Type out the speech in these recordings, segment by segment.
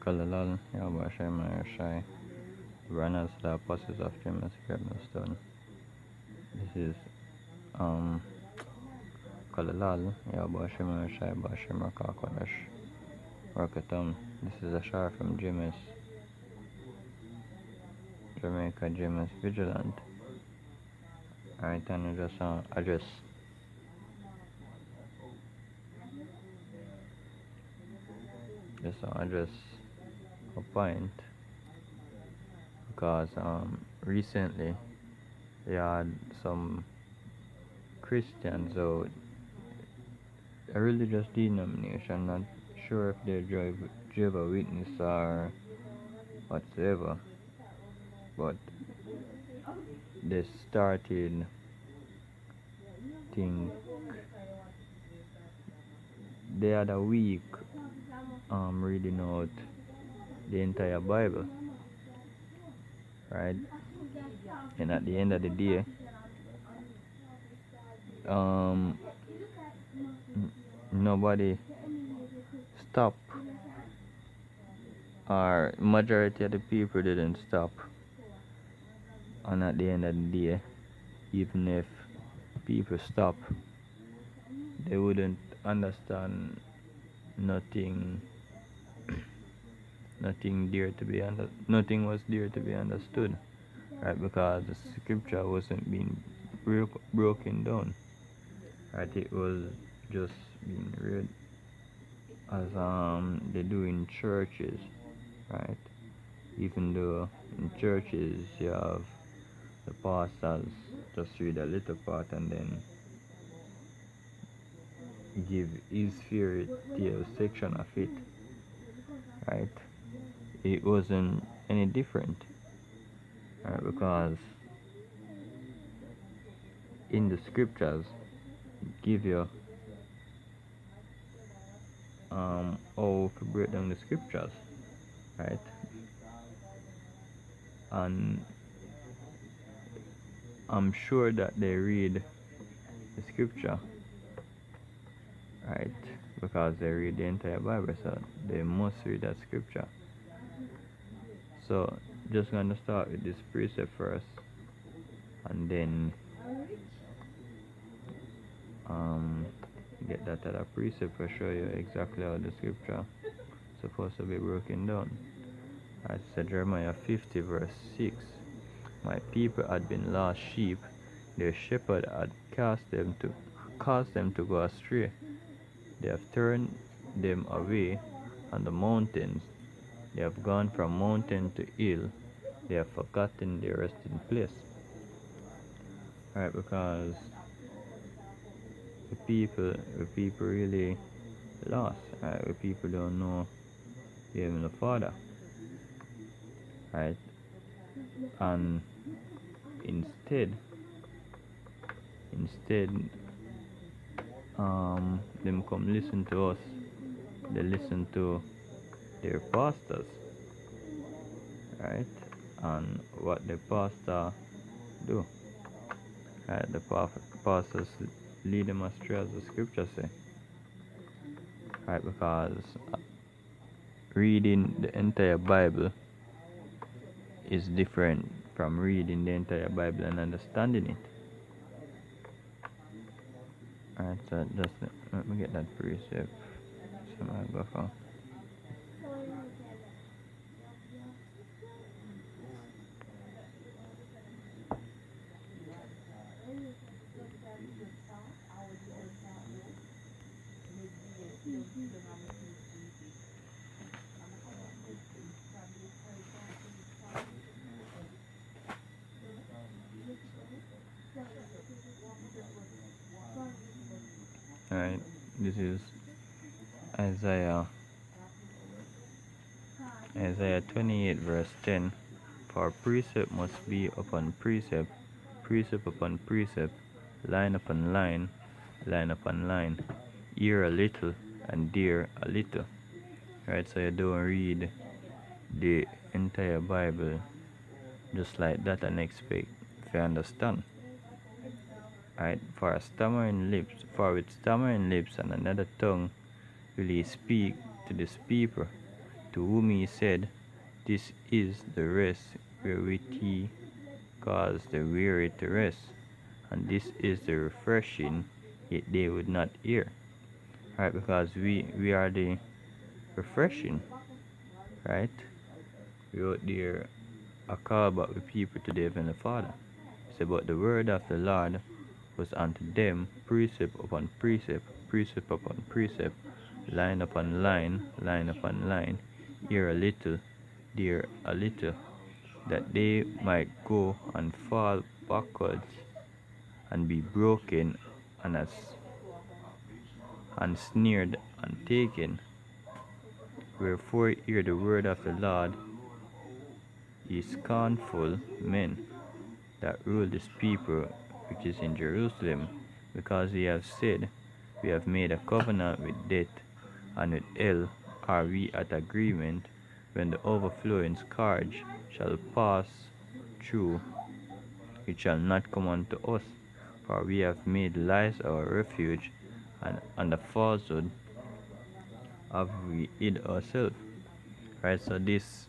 Kalalal, Yahweh Shai, runners, the apostles of James Stone. This is Kalalal, Yahweh Shai, Bashem Rakakodash, Rakatam. This is a share from James, Jamaica, James Vigilant. Alright, and just address. Just address a point because recently they had some Christians out, a religious denomination, not sure if they're Jehovah's Witness or whatsoever, but they started think they had a week reading out the entire Bible, right? And at the end of the day, nobody stopped, or majority of the people didn't stop. And at the end of the day, even if people stop, they wouldn't understand nothing. Nothing was there to be understood, right? Because the scripture wasn't being broken down, right? It was just being read as they do in churches, right? Even though in churches you have the pastors just read a little part and then give his fairy tale section of it, right? It wasn't any different, right? Because in the scriptures give you how to break down the scriptures, right? And I'm sure that they read the scripture, right? Because they read the entire Bible, so they must read that scripture. So just gonna start with this precept first, and then get that other precept to show you exactly how the scripture is supposed to be broken down. I said Jeremiah 50 verse 6. My people had been lost sheep, their shepherd had caused them to go astray. They have turned them away on the mountains. They have gone from mountain to hill. They have forgotten their resting place. Right, because the people really lost. Right, the people don't know the Heavenly Father. Right, and instead them come listen to us. They listen to their pastors, right? And what the pastor do, right? The pastors lead them astray, as the scripture say, right? Because reading the entire Bible is different from reading the entire Bible and understanding it. Alright, so just let me get that precept. So I go for. Alright, this is Isaiah 28 verse 10. For precept must be upon precept, precept upon precept, line upon line, line upon line, here a little and there a little. Right, so you don't read the entire Bible just like that and expect to understand. Right, for with stammering lips and another tongue will he speak to this people, To whom he said, This is the rest wherewith he caused the weary to rest, and this is the refreshing, yet they would not hear. Right? Because we are the refreshing, right? We wrote there a call back the people to the Heavenly Father. It said, But the word of the Lord was unto them precept upon precept, precept upon precept, line upon line, line upon line, here a little, there a little, that they might go and fall backwards and be broken and snared and taken. Wherefore hear the word of the Lord, ye scornful men that rule this people which is in Jerusalem, because ye have said, We have made a covenant with death, and with hell are we at agreement. When the overflowing scourge shall pass through, it shall not come unto us, for we have made lies our refuge, and under falsehood have we hid ourselves. Right, so this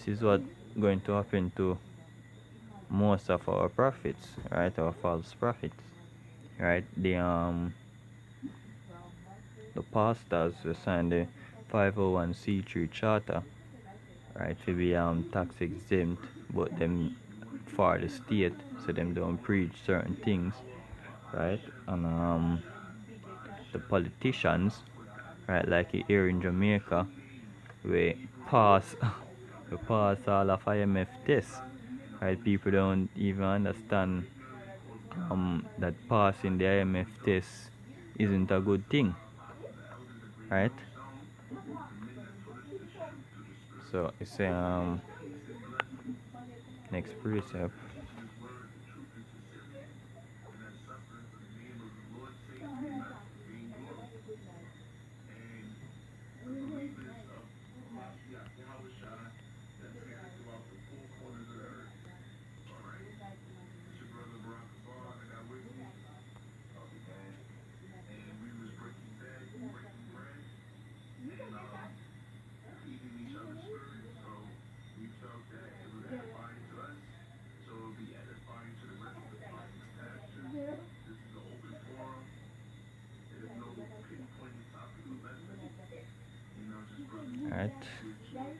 is what going to happen to most of our prophets, right? Our false prophets, right? The pastors will sign the 501c3 charter, right, to be tax exempt, but them for the state, so them don't preach certain things, right? And the politicians, right, like here in Jamaica, we pass we pass all of IMF tests, right? People don't even understand that passing the IMF test isn't a good thing, right? So it's next precept. Right,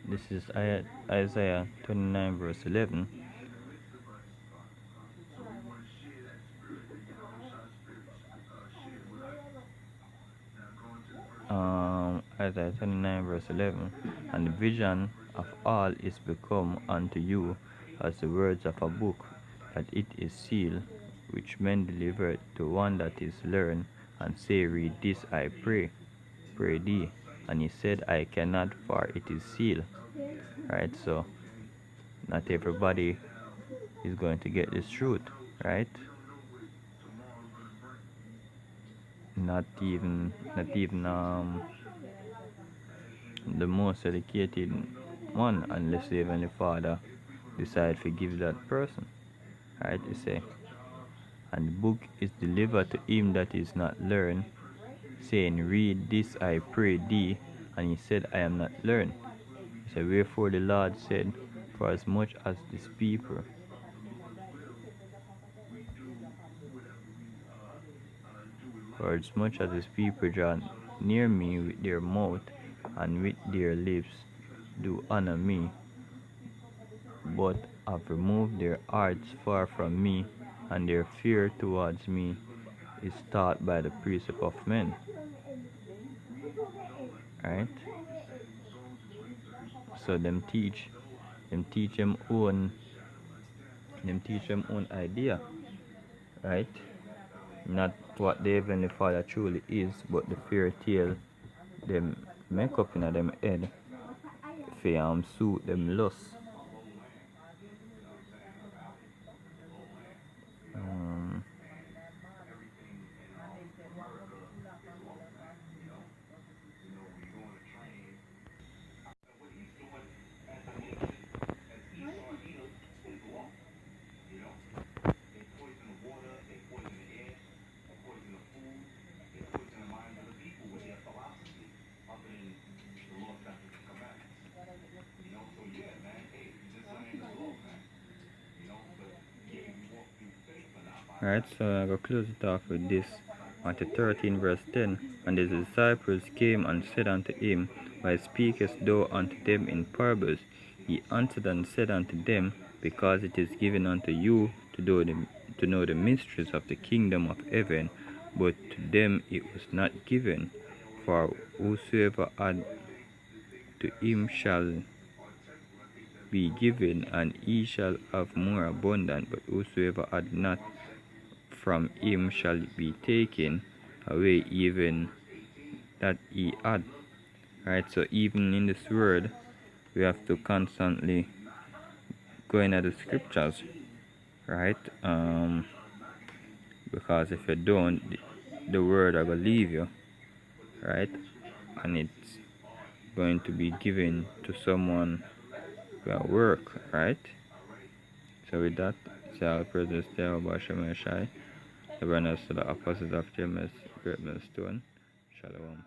this is Isaiah 29 verse 11. Isaiah 29 verse 11. And the vision of all is become unto you as the words of a book, that it is sealed, which men deliver to one that is learned, and say, Read this, I pray thee. And he said, I cannot, for it is sealed. Right, so not everybody is going to get this truth, right? Not even the most educated one, unless the Heavenly Father decide to give that person. Right, you say, and the book is delivered to him that is not learned, saying, Read this, I pray thee. And he said, I am not learned. He said, Wherefore the Lord said, For as much as this people draw near me with their mouth and with their lips do honor me, but have removed their hearts far from me, and their fear towards me is taught by the precept of men. Right? So them teach them own idea, right? Not what the Heavenly Father truly is, but the fairy tale them make up in them head for suit them lust. Alright, so I'm going to close it off with this. Matthew 13 verse 10. And his disciples came and said unto him, Why speakest thou unto them in parables? He answered and said unto them, Because it is given unto you to know the mysteries of the kingdom of heaven, but to them it was not given. For whosoever had, to him shall be given, and he shall have more abundant. But whosoever had not, from him shall be taken away even that he had. Right, so even in this world, we have to constantly go into the scriptures, right? Because if you don't, the word will leave you, right? And it's going to be given to someone who will work, right? So with that, it's our presence there about Shemai Shai. The brand is the opposite of James Great Millstone. Shalom.